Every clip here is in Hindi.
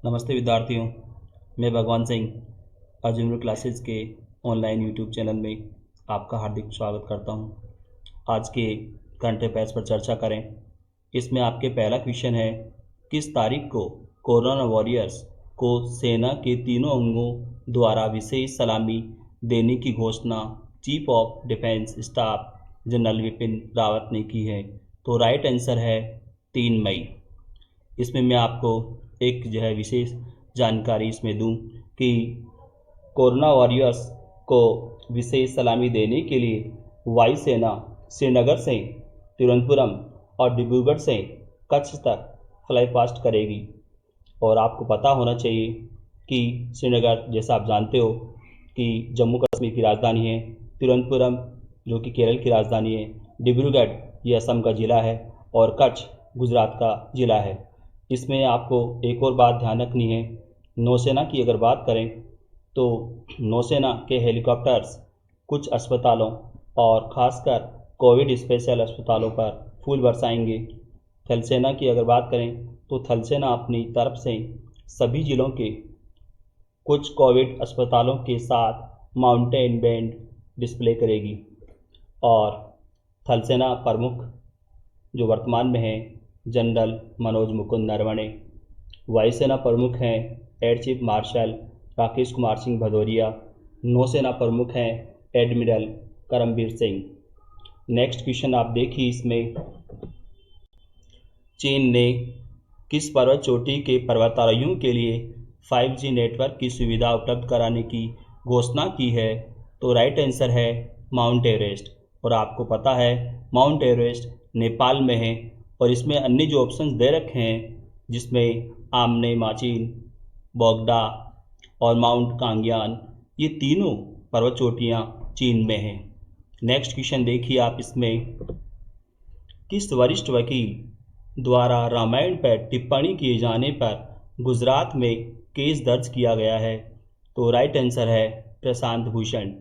नमस्ते विद्यार्थियों, मैं भगवान सिंह अर्जुन क्लासेस के ऑनलाइन यूट्यूब चैनल में आपका हार्दिक स्वागत करता हूं। आज के करंट अफेयर्स पर चर्चा करें। इसमें आपके पहला क्वेश्चन है, किस तारीख को कोरोना वॉरियर्स को सेना के तीनों अंगों द्वारा विशेष सलामी देने की घोषणा chief of defence staff general Vipin Rawat ने की है? तो राइट आंसर है 3 मई। इसमें मैं आपको एक विशेष जानकारी इसमें दूं कि कोरोना वॉरियर्स को विशेष सलामी देने के लिए वायुसेना श्रीनगर से तिरुवनंतपुरम और डिब्रूगढ़ से कच्छ तक फ्लाई पास्ट करेगी। और आपको पता होना चाहिए कि श्रीनगर, जैसा आप जानते हो, कि जम्मू कश्मीर की राजधानी है, तिरुवनंतपुरम जो कि केरल की राजधानी है, डिब्रूगढ़ ये असम का ज़िला है और कच्छ गुजरात का ज़िला है। इसमें आपको एक और बात ध्यान रखनी है, नौसेना की अगर बात करें तो नौसेना के हेलीकॉप्टर्स कुछ अस्पतालों और ख़ासकर कोविड स्पेशल अस्पतालों पर फूल बरसाएंगे। थल सेना की अगर बात करें तो थल सेना अपनी तरफ से सभी ज़िलों के कुछ कोविड अस्पतालों के साथ माउंटेन बैंड डिस्प्ले करेगी। और थल सेना प्रमुख जो वर्तमान में है जनरल मनोज मुकुंद नरवणे, वायुसेना प्रमुख हैं air chief marshal Rakesh Kumar Singh Bhadauria, नौसेना प्रमुख हैं admiral Karambir Singh. Next question आप देखिए, इसमें चीन ने किस पर्वत चोटी के पर्वतारोहियों के लिए 5G नेटवर्क की सुविधा उपलब्ध कराने की घोषणा की है? तो राइट आंसर है माउंट एवरेस्ट। और आपको पता है माउंट एवरेस्ट नेपाल में है और इसमें अन्य जो ऑप्शंस दे रखे हैं, जिसमें आमने माचिन, बोगदा और माउंट कांग्यान, ये तीनों पर्वत चोटियाँ चीन में हैं। नेक्स्ट क्वेश्चन देखिए आप, इसमें किस वरिष्ठ वकील द्वारा रामायण पर टिप्पणी किए जाने पर गुजरात में केस दर्ज किया गया है? तो राइट आंसर है प्रशांत भूषण।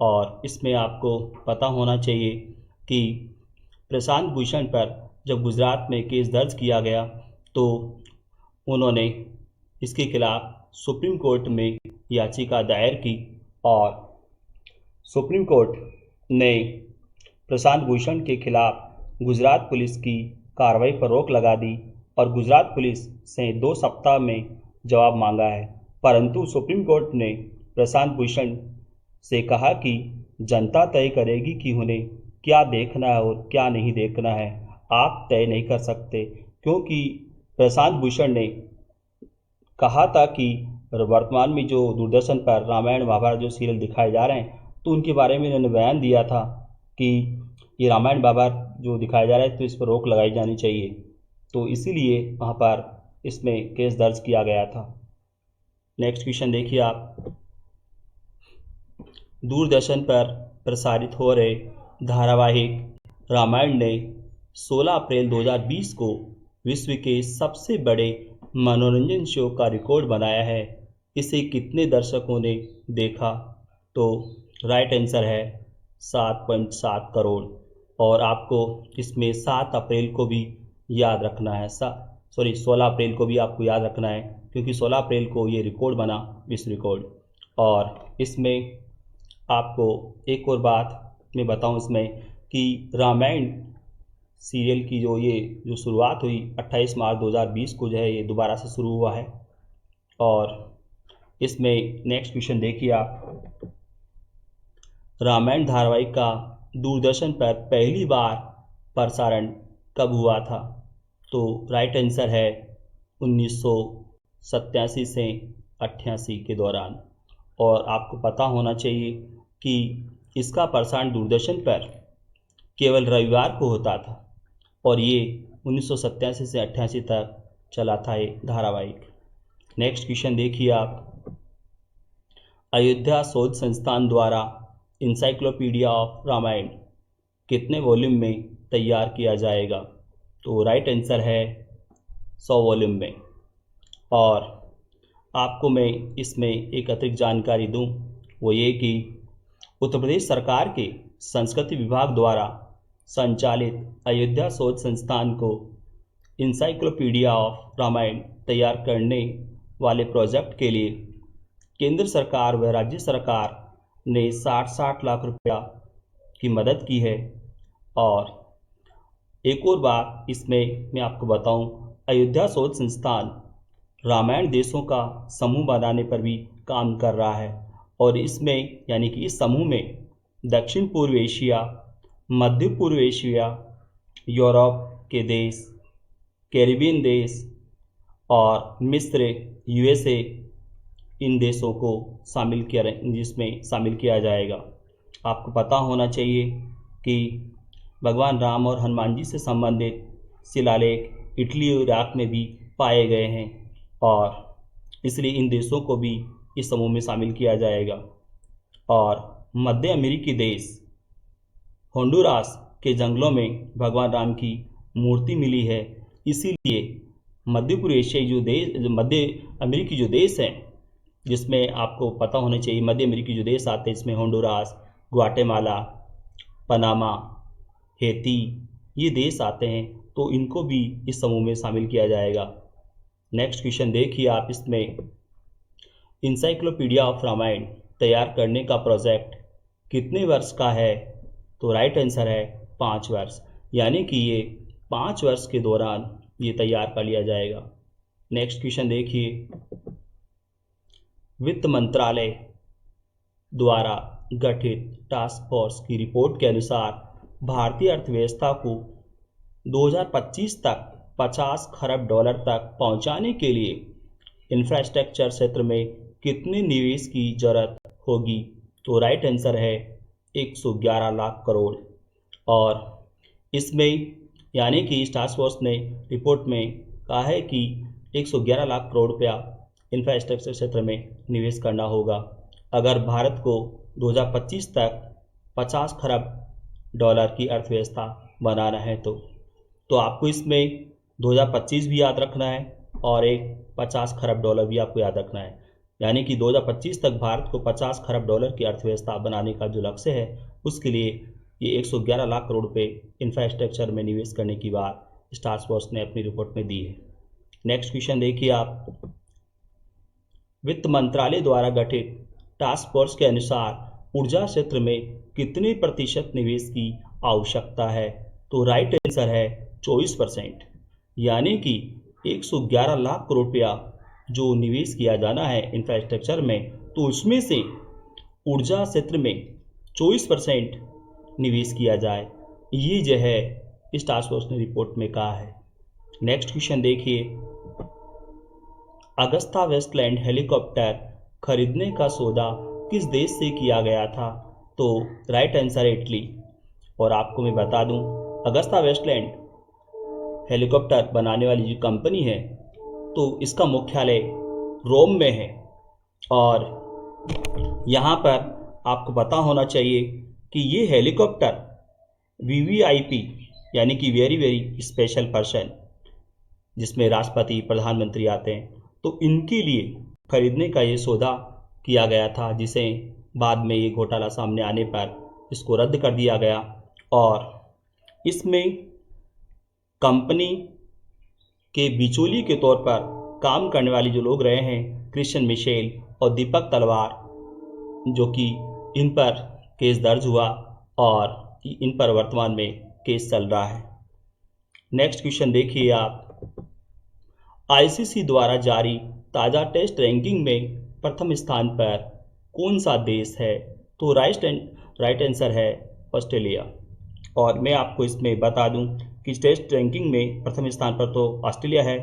और इसमें आपको पता होना चाहिए कि प्रशांत भूषण पर जब गुजरात में केस दर्ज किया गया तो उन्होंने इसके खिलाफ सुप्रीम कोर्ट में याचिका दायर की और सुप्रीम कोर्ट ने प्रशांत भूषण के खिलाफ गुजरात पुलिस की कार्रवाई पर रोक लगा दी और गुजरात पुलिस से 2 सप्ताह में जवाब मांगा है। परंतु सुप्रीम कोर्ट ने प्रशांत भूषण से कहा कि जनता तय करेगी कि उन्हें क्या देखना है और क्या नहीं देखना है, आप तय नहीं कर सकते। क्योंकि प्रशांत भूषण ने कहा था कि वर्तमान में जो दूरदर्शन पर रामायण महाभारत जो सीरियल दिखाए जा रहे हैं, तो उनके बारे में इन्होंने बयान दिया था कि ये रामायण महाभारत जो दिखाया जा रहा है तो इस पर रोक लगाई जानी चाहिए। तो इसीलिए वहाँ पर इसमें केस दर्ज किया गया था। नेक्स्ट क्वेश्चन देखिए आप, दूरदर्शन पर प्रसारित हो रहे धारावाहिक रामायण ने 16 अप्रैल 2020 को विश्व के सबसे बड़े मनोरंजन शो का रिकॉर्ड बनाया है। इसे कितने दर्शकों ने देखा? तो राइट आंसर है 7.7 करोड़। और आपको इसमें 7 अप्रैल को भी याद रखना है, 16 अप्रैल को भी आपको याद रखना है, क्योंकि 16 अप्रैल को ये रिकॉर्ड बना, विश्व रिकॉर्ड। और इसमें आपको एक और बात मैं बताऊं इसमें कि रामायण सीरियल की जो शुरुआत हुई 28 मार्च 2020 को ये दोबारा से शुरू हुआ है। और इसमें नेक्स्ट क्वेश्चन देखिए आप, रामायण धारावाहिक का दूरदर्शन पर पहली बार प्रसारण कब हुआ था? तो राइट आंसर है 1987 से 88 के दौरान। और आपको पता होना चाहिए कि इसका प्रसारण दूरदर्शन पर केवल रविवार को होता था और ये 1987 से 88 तक चला था ये धारावाहिक। नेक्स्ट क्वेश्चन देखिए आप, अयोध्या शोध संस्थान द्वारा इंसाइक्लोपीडिया ऑफ रामायण कितने वॉल्यूम में तैयार किया जाएगा? तो राइट आंसर है 100 वॉल्यूम में। और आपको मैं इसमें एक अतिरिक्त जानकारी दूं, वो ये कि उत्तर प्रदेश सरकार के संस्कृति विभाग द्वारा संचालित अयोध्या शोध संस्थान को इंसाइक्लोपीडिया ऑफ रामायण तैयार करने वाले प्रोजेक्ट के लिए केंद्र सरकार व राज्य सरकार ने 60-60 लाख रुपया की मदद की है। और एक और बात इसमें मैं आपको बताऊं, अयोध्या शोध संस्थान रामायण देशों का समूह बनाने पर भी काम कर रहा है। और इसमें यानी कि इस समूह में दक्षिण पूर्व एशिया, मध्य पूर्व एशिया, यूरोप के देश, कैरिबियन देश और मिस्र, यूएसए, इन देशों को जिसमें शामिल किया जाएगा। आपको पता होना चाहिए कि भगवान राम और हनुमान जी से संबंधित शिलालेख इटली और इराक में भी पाए गए हैं और इसलिए इन देशों को भी इस समूह में शामिल किया जाएगा। और मध्य अमेरिकी देश होंडुरास के जंगलों में भगवान राम की मूर्ति मिली है, इसीलिए मध्य पूर्व एशियाई मध्य अमेरिकी जो देश हैं, जिसमें आपको पता होना चाहिए मध्य अमेरिकी जो देश आते हैं इसमें होंडुरास, ग्वाटेमाला, पनामा, हेती, ये देश आते हैं, तो इनको भी इस समूह में शामिल किया जाएगा। नेक्स्ट क्वेश्चन देखिए आप, इसमें इंसाइक्लोपीडिया ऑफ रामायण तैयार करने का प्रोजेक्ट कितने वर्ष का है? तो राइट आंसर है 5 वर्ष, यानी कि ये 5 वर्ष के दौरान ये तैयार कर लिया जाएगा। नेक्स्ट क्वेश्चन देखिए, वित्त मंत्रालय द्वारा गठित टास्क फोर्स की रिपोर्ट के अनुसार भारतीय अर्थव्यवस्था को 2025 तक 50 खरब डॉलर तक पहुंचाने के लिए इंफ्रास्ट्रक्चर क्षेत्र में कितने निवेश की जरूरत होगी? तो राइट आंसर है 111 लाख करोड़। और इसमें यानी कि इस टास्क फोर्स ने रिपोर्ट में कहा है कि 111 लाख करोड़ रुपया इंफ्रास्ट्रक्चर क्षेत्र में निवेश करना होगा अगर भारत को 2025 तक 50 खरब डॉलर की अर्थव्यवस्था बनाना है। तो आपको इसमें 2025 भी याद रखना है और एक 50 खरब डॉलर भी आपको याद रखना है, यानी कि 2025 तक भारत को 50 खरब डॉलर की अर्थव्यवस्था बनाने का जो लक्ष्य है, उसके लिए ये 111 लाख करोड़ रुपये इंफ्रास्ट्रक्चर में निवेश करने की बात इस टास्क फोर्स ने अपनी रिपोर्ट में दी है। नेक्स्ट क्वेश्चन देखिए आप, वित्त मंत्रालय द्वारा गठित टास्क फोर्स के अनुसार ऊर्जा क्षेत्र में कितने प्रतिशत निवेश की आवश्यकता है? तो राइट आंसर है 24%, यानी कि 111 लाख करोड़ रुपया जो निवेश किया जाना है इंफ्रास्ट्रक्चर में, तो उसमें से ऊर्जा क्षेत्र में 24% निवेश किया जाए, ये जो है इस टास्क फोर्स ने रिपोर्ट में कहा है। नेक्स्ट क्वेश्चन देखिए, अगस्ता वेस्टलैंड हेलीकॉप्टर खरीदने का सौदा किस देश से किया गया था? तो राइट आंसर है इटली। और आपको मैं बता दूं, अगस्ता वेस्टलैंड हेलीकॉप्टर बनाने वाली जो कंपनी है, तो इसका मुख्यालय रोम में है। और यहाँ पर आपको पता होना चाहिए कि ये हेलीकॉप्टर वीवीआईपी यानी कि वेरी वेरी स्पेशल पर्सन, जिसमें राष्ट्रपति, प्रधानमंत्री आते हैं, तो इनके लिए खरीदने का ये सौदा किया गया था, जिसे बाद में ये घोटाला सामने आने पर इसको रद्द कर दिया गया। और इसमें कंपनी के बिचौलिए के तौर पर काम करने वाले जो लोग रहे हैं, क्रिश्चियन मिशेल और दीपक तलवार, जो कि इन पर केस दर्ज हुआ और इन पर वर्तमान में केस चल रहा है। नेक्स्ट क्वेश्चन देखिए आप, आईसीसी द्वारा जारी ताज़ा टेस्ट रैंकिंग में प्रथम स्थान पर कौन सा देश है? तो राइट आंसर है ऑस्ट्रेलिया। और मैं आपको इसमें बता दूं कि टेस्ट रैंकिंग में प्रथम स्थान पर तो ऑस्ट्रेलिया है,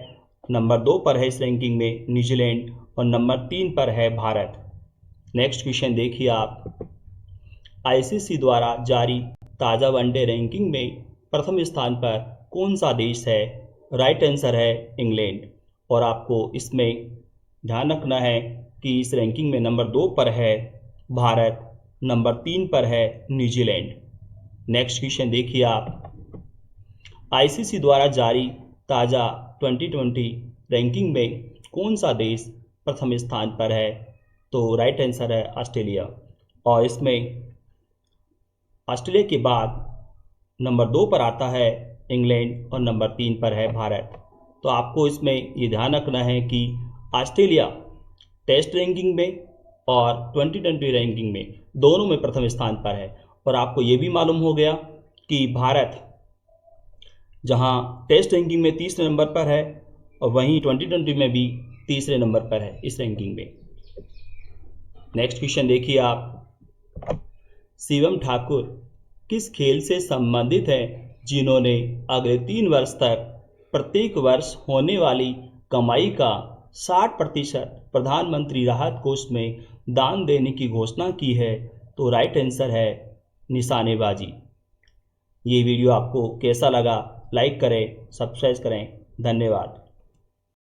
नंबर 2 पर है इस रैंकिंग में न्यूजीलैंड और नंबर 3 पर है भारत। नेक्स्ट क्वेश्चन देखिए आप, आईसीसी द्वारा जारी ताज़ा वनडे रैंकिंग में प्रथम स्थान पर कौन सा देश है? राइट आंसर है इंग्लैंड। और आपको इसमें ध्यान रखना है कि इस रैंकिंग में नंबर 2 पर है भारत, नंबर 3 पर है न्यूजीलैंड। नेक्स्ट क्वेश्चन देखिए आप, आईसीसी द्वारा जारी ताज़ा 2020 रैंकिंग में कौन सा देश प्रथम स्थान पर है? तो राइट आंसर है ऑस्ट्रेलिया। और इसमें ऑस्ट्रेलिया के बाद नंबर 2 पर आता है इंग्लैंड और नंबर 3 पर है भारत। तो आपको इसमें ये ध्यान रखना है कि ऑस्ट्रेलिया टेस्ट रैंकिंग में और 2020 रैंकिंग में दोनों में प्रथम स्थान पर है। और आपको ये भी मालूम हो गया कि भारत जहां टेस्ट रैंकिंग में तीसरे नंबर पर है और वहीं 2020 में भी तीसरे नंबर पर है इस रैंकिंग में। नेक्स्ट क्वेश्चन देखिए आप। शिवम ठाकुर किस खेल से संबंधित है जिन्होंने अगले 3 वर्ष तक प्रत्येक वर्ष होने वाली कमाई का 60% प्रधानमंत्री राहत कोष में दान देने की घोषणा की है? तो राइट आंसर है निशानेबाजी। ये वीडियो आपको कैसा लगा? लाइक करें, सब्सक्राइब करें। धन्यवाद।